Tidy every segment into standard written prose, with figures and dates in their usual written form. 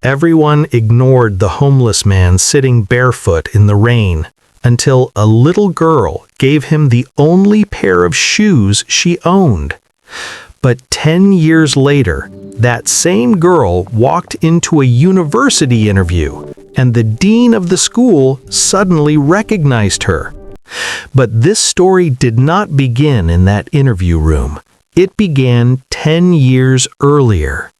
Everyone ignored the homeless man sitting barefoot in the rain until a little girl gave him the only pair of shoes she owned. But 10 years later, that same girl walked into a university interview, and the dean of the school suddenly recognized her. But this story did not begin in that interview room. It began 10 years earlier.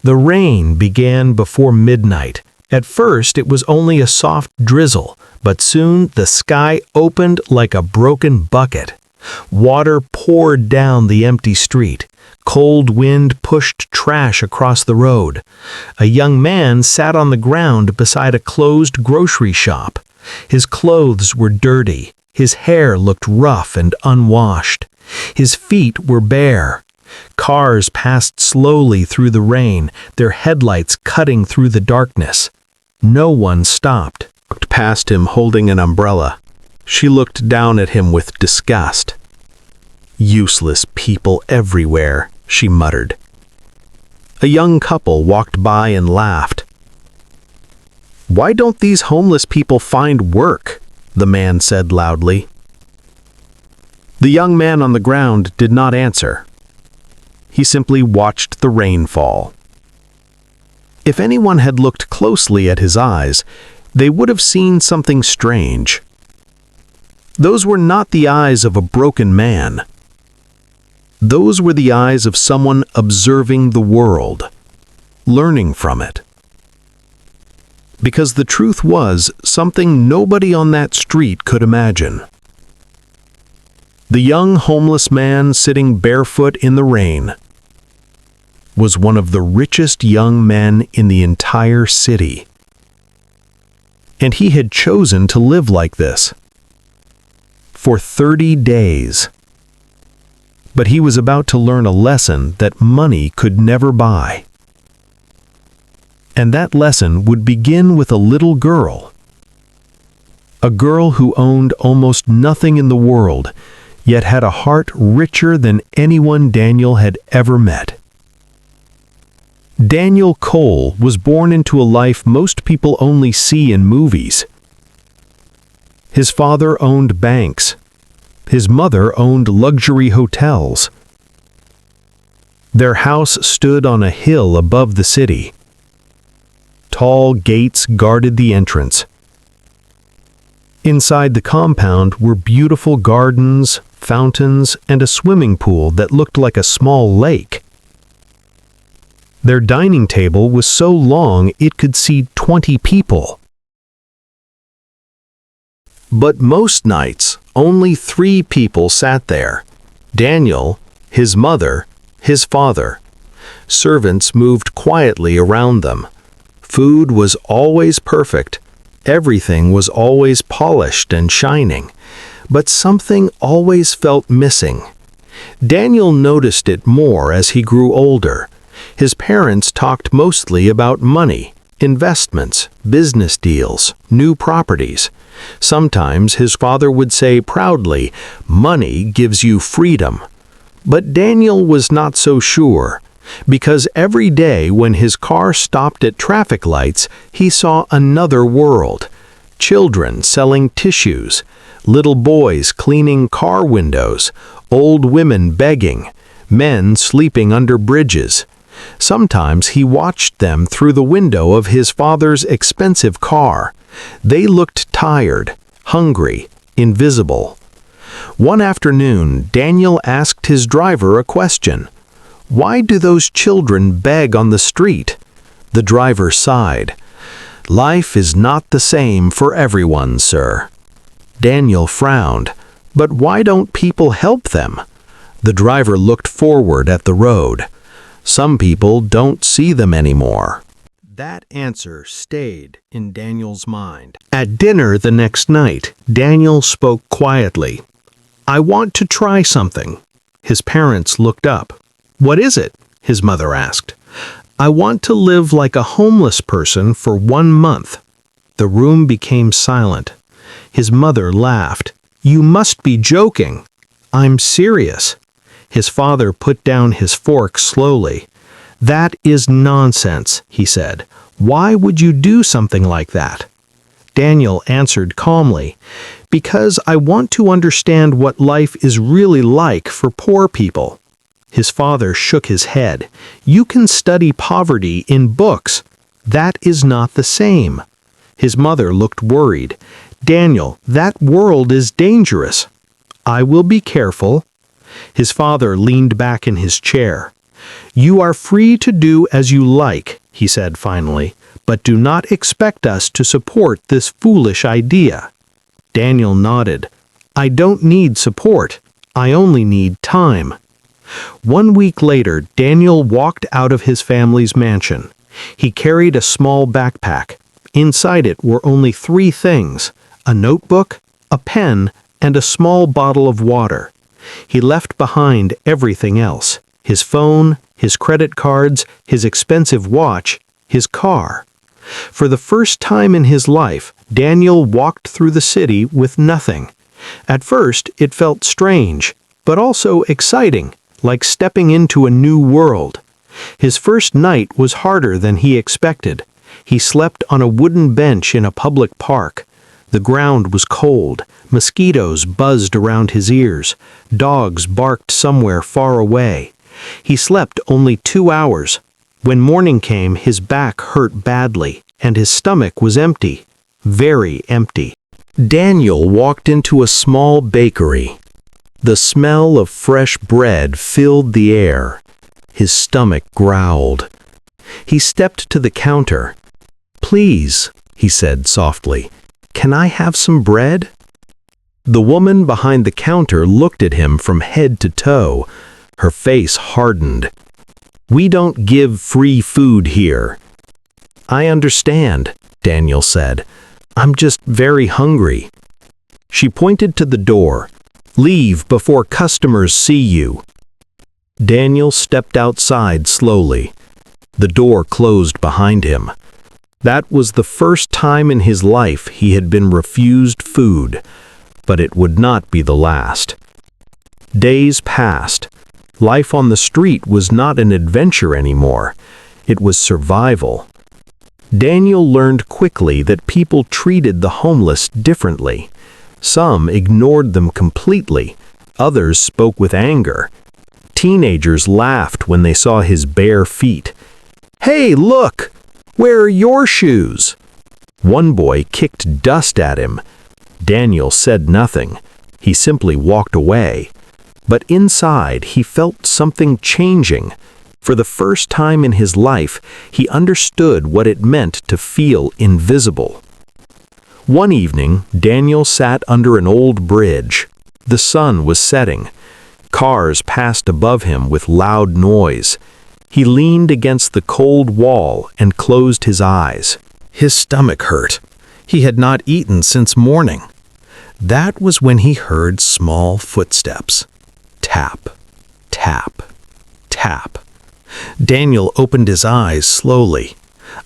The rain began before midnight. At first, it was only a soft drizzle, but soon the sky opened like a broken bucket. Water poured down the empty street. Cold wind pushed trash across the road. A young man sat on the ground beside a closed grocery shop. His clothes were dirty. His hair looked rough and unwashed. His feet were bare. Cars passed slowly through the rain, their headlights cutting through the darkness. No one stopped. Walked past him holding an umbrella. She looked down at him with disgust. "Useless people everywhere," she muttered. A young couple walked by and laughed. "Why don't these homeless people find work?" the man said loudly. The young man on the ground did not answer. He simply watched the rain fall. If anyone had looked closely at his eyes, they would have seen something strange. Those were not the eyes of a broken man. Those were the eyes of someone observing the world, learning from it. Because the truth was something nobody on that street could imagine. The young homeless man sitting barefoot in the rain was one of the richest young men in the entire city. And he had chosen to live like this for 30 days. But he was about to learn a lesson that money could never buy. And that lesson would begin with a little girl. A girl who owned almost nothing in the world, yet had a heart richer than anyone Daniel had ever met. Daniel Cole was born into a life most people only see in movies. His father owned banks. His mother owned luxury hotels. Their house stood on a hill above the city. Tall gates guarded the entrance. Inside the compound were beautiful gardens, fountains, and a swimming pool that looked like a small lake. Their dining table was so long it could seat 20 people. But most nights, only 3 people sat there: Daniel, his mother, his father. Servants moved quietly around them. Food was always perfect. Everything was always polished and shining. But something always felt missing. Daniel noticed it more as he grew older. His parents talked mostly about money, investments, business deals, new properties. Sometimes his father would say proudly, "Money gives you freedom." But Daniel was not so sure, because every day when his car stopped at traffic lights, he saw another world. Children selling tissues, little boys cleaning car windows, old women begging, men sleeping under bridges. Sometimes he watched them through the window of his father's expensive car. They looked tired, hungry, invisible. One afternoon, Daniel asked his driver a question. "Why do those children beg on the street?" The driver sighed. "Life is not the same for everyone, sir." Daniel frowned. "But why don't people help them?" The driver looked forward at the road. "Some people don't see them anymore." That answer stayed in Daniel's mind. At dinner the next night, Daniel spoke quietly. "I want to try something." His parents looked up. "What is it?" his mother asked. "I want to live like a homeless person for 1 month." The room became silent. His mother laughed. "You must be joking." "I'm serious." His father put down his fork slowly. "That is nonsense," he said. Why would you do something like that?" Daniel answered calmly, "Because I want to understand what life is really like for poor people." His father shook his head. "You can study poverty in books. That is not the same." His mother looked worried. "Daniel, that world is dangerous." "I will be careful." His father leaned back in his chair. "You are free to do as you like," he said finally, "but do not expect us to support this foolish idea." Daniel nodded. "I don't need support. I only need time." 1 week later, Daniel walked out of his family's mansion. He carried a small backpack. Inside it were only 3 things: a notebook, a pen, and a small bottle of water. He left behind everything else: his phone, his credit cards, his expensive watch, his car. For the first time in his life, Daniel walked through the city with nothing. At first, it felt strange, but also exciting, like stepping into a new world. His first night was harder than he expected. He slept on a wooden bench in a public park. The ground was cold. Mosquitoes buzzed around his ears. Dogs barked somewhere far away. He slept only 2 hours. When morning came, his back hurt badly, and his stomach was empty. Very empty. Daniel walked into a small bakery. The smell of fresh bread filled the air. His stomach growled. He stepped to the counter. "Please," he said softly, "can I have some bread?" The woman behind the counter looked at him from head to toe. Her face hardened. "We don't give free food here." "I understand," Daniel said. "I'm just very hungry." She pointed to the door. "Leave before customers see you." Daniel stepped outside slowly. The door closed behind him. That was the first time in his life he had been refused food, but it would not be the last. Days passed. Life on the street was not an adventure anymore. It was survival. Daniel learned quickly that people treated the homeless differently. Some ignored them completely. Others spoke with anger. Teenagers laughed when they saw his bare feet. "Hey, look! Where are your shoes?" One boy kicked dust at him. Daniel said nothing. He simply walked away. But inside, he felt something changing. For the first time in his life, he understood what it meant to feel invisible. One evening, Daniel sat under an old bridge. The sun was setting. Cars passed above him with loud noise. He leaned against the cold wall and closed his eyes. His stomach hurt. He had not eaten since morning. That was when he heard small footsteps. Tap, tap, tap. Daniel opened his eyes slowly.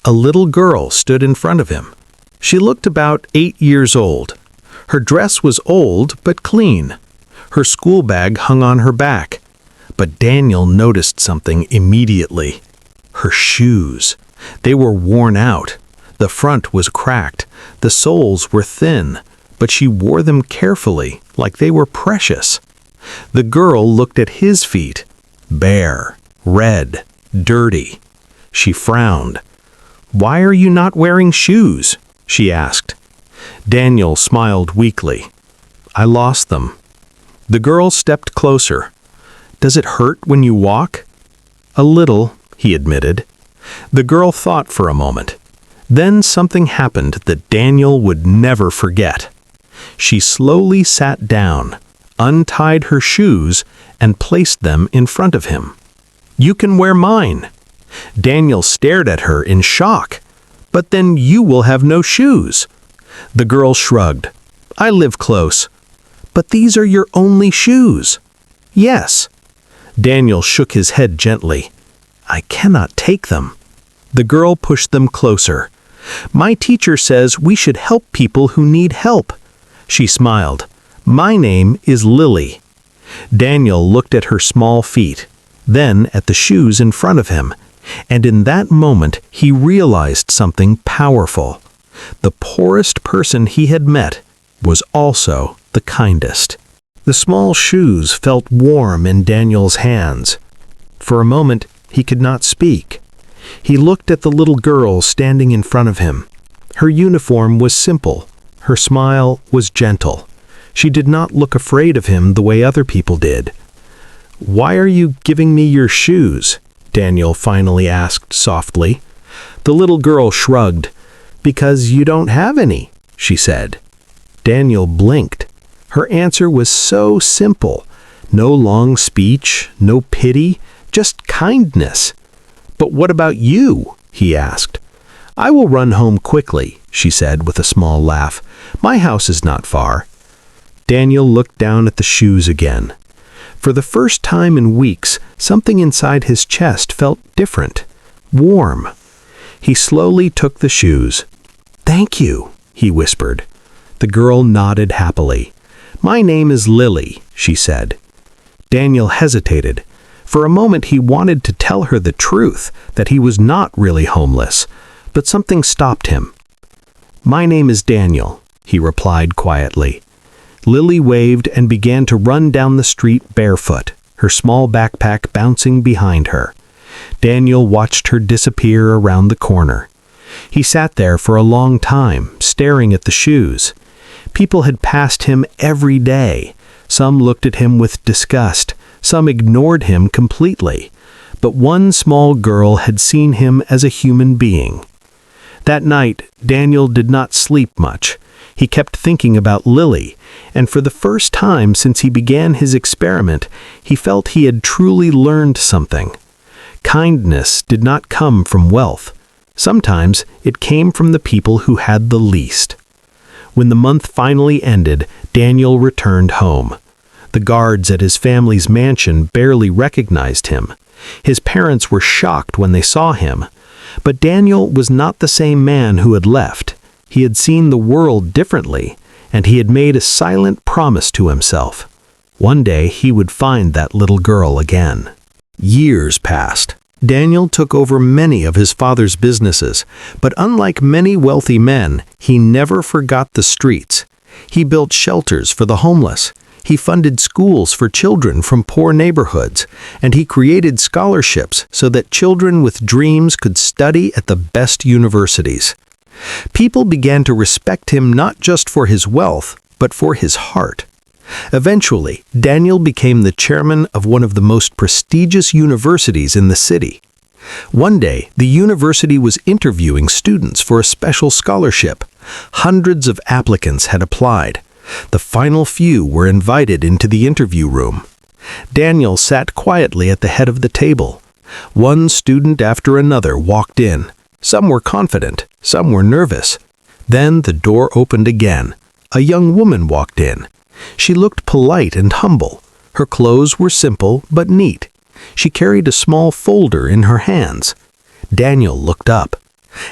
A little girl stood in front of him. She looked about 8 years old. Her dress was old but clean. Her school bag hung on her back. But Daniel noticed something immediately. Her shoes. They were worn out. The front was cracked. The soles were thin, but she wore them carefully, like they were precious. The girl looked at his feet. Bare, red, dirty. She frowned. "Why are you not wearing shoes?" she asked. Daniel smiled weakly. "I lost them." The girl stepped closer. "Does it hurt when you walk?" "A little," he admitted. The girl thought for a moment. Then something happened that Daniel would never forget. She slowly sat down, untied her shoes, and placed them in front of him. "You can wear mine." Daniel stared at her in shock. "But then you will have no shoes." The girl shrugged. "I live close." "But these are your only shoes." "Yes." Daniel shook his head gently. "I cannot take them." The girl pushed them closer. "My teacher says we should help people who need help." She smiled. "My name is Lily." Daniel looked at her small feet, then at the shoes in front of him. And in that moment, he realized something powerful. The poorest person he had met was also the kindest. The small shoes felt warm in Daniel's hands. For a moment, he could not speak. He looked at the little girl standing in front of him. Her uniform was simple. Her smile was gentle. She did not look afraid of him the way other people did. "Why are you giving me your shoes?" Daniel finally asked softly. The little girl shrugged. "Because you don't have any," she said. Daniel blinked. Her answer was so simple. No long speech, no pity, just kindness. "But what about you?" he asked. "I will run home quickly," she said with a small laugh. "My house is not far." Daniel looked down at the shoes again. For the first time in weeks, something inside his chest felt different, warm. He slowly took the shoes. "Thank you," he whispered. The girl nodded happily. "My name is Lily," she said. Daniel hesitated. For a moment he wanted to tell her the truth, that he was not really homeless, but something stopped him. "My name is Daniel," he replied quietly. Lily waved and began to run down the street barefoot, her small backpack bouncing behind her. Daniel watched her disappear around the corner. He sat there for a long time, staring at the shoes. People had passed him every day. Some looked at him with disgust. Some ignored him completely. But one small girl had seen him as a human being. That night, Daniel did not sleep much. He kept thinking about Lily, and for the first time since he began his experiment, he felt he had truly learned something. Kindness did not come from wealth. Sometimes it came from the people who had the least. When the month finally ended, Daniel returned home. The guards at his family's mansion barely recognized him. His parents were shocked when they saw him. But Daniel was not the same man who had left. He had seen the world differently, and he had made a silent promise to himself. One day he would find that little girl again. Years passed. Daniel took over many of his father's businesses, but unlike many wealthy men, he never forgot the streets. He built shelters for the homeless. He funded schools for children from poor neighborhoods, and he created scholarships so that children with dreams could study at the best universities. People began to respect him not just for his wealth, but for his heart. Eventually, Daniel became the chairman of one of the most prestigious universities in the city. One day, the university was interviewing students for a special scholarship. Hundreds of applicants had applied. The final few were invited into the interview room. Daniel sat quietly at the head of the table. One student after another walked in. Some were confident, some were nervous. Then the door opened again. A young woman walked in. She looked polite and humble. Her clothes were simple but neat. She carried a small folder in her hands. Daniel looked up.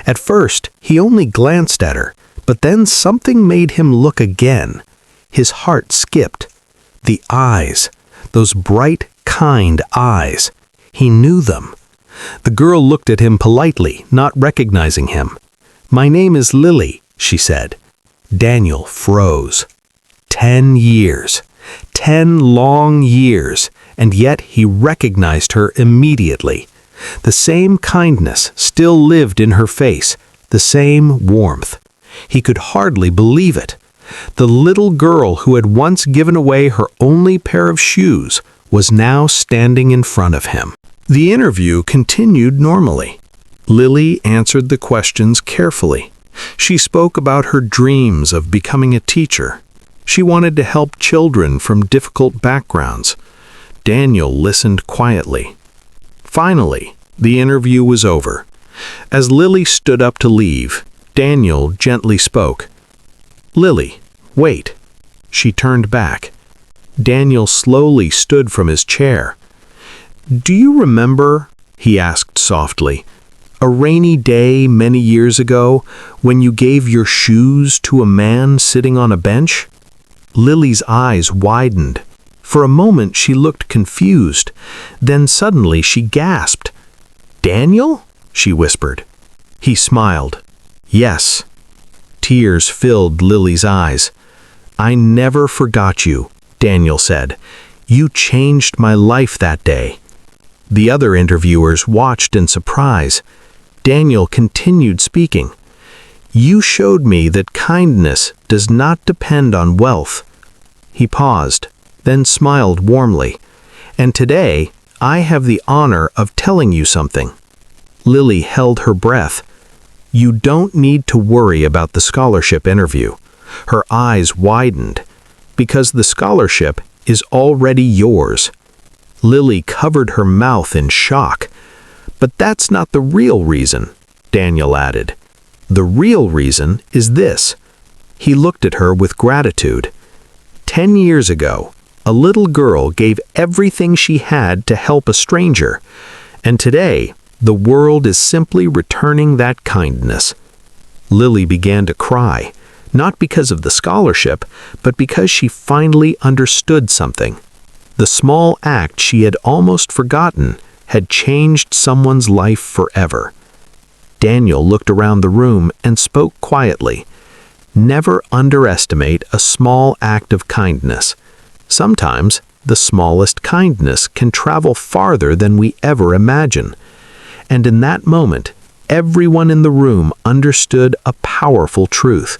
At first, he only glanced at her, but then something made him look again. His heart skipped. The eyes, those bright, kind eyes. He knew them. The girl looked at him politely, not recognizing him. "My name is Lily," she said. Daniel froze. 10 years. 10 long years, and yet he recognized her immediately. The same kindness still lived in her face, the same warmth. He could hardly believe it. The little girl who had once given away her only pair of shoes was now standing in front of him. The interview continued normally. Lily answered the questions carefully. She spoke about her dreams of becoming a teacher. She wanted to help children from difficult backgrounds. Daniel listened quietly. Finally, the interview was over. As Lily stood up to leave, Daniel gently spoke. "Lily, wait." She turned back. Daniel slowly stood from his chair. "Do you remember," he asked softly, "a rainy day many years ago when you gave your shoes to a man sitting on a bench?" Lily's eyes widened. For a moment she looked confused. Then suddenly she gasped. Daniel? She whispered. He smiled. Yes. Tears filled Lily's eyes. I never forgot you, Daniel said. You changed my life that day. The other interviewers watched in surprise. Daniel continued speaking. You showed me that kindness does not depend on wealth. He paused, then smiled warmly. And today, I have the honor of telling you something. Lily held her breath. You don't need to worry about the scholarship interview. Her eyes widened. Because the scholarship is already yours. Lily covered her mouth in shock. But that's not the real reason, Daniel added. The real reason is this. He looked at her with gratitude. 10 years ago, a little girl gave everything she had to help a stranger, and today, the world is simply returning that kindness. Lily began to cry, not because of the scholarship, but because she finally understood something. The small act she had almost forgotten had changed someone's life forever. Daniel looked around the room and spoke quietly. Never underestimate a small act of kindness. Sometimes, the smallest kindness can travel farther than we ever imagine. And in that moment, everyone in the room understood a powerful truth.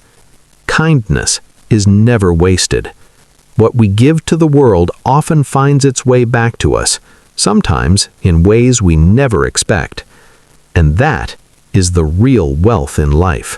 Kindness is never wasted. What we give to the world often finds its way back to us, sometimes in ways we never expect. And that is the real wealth in life.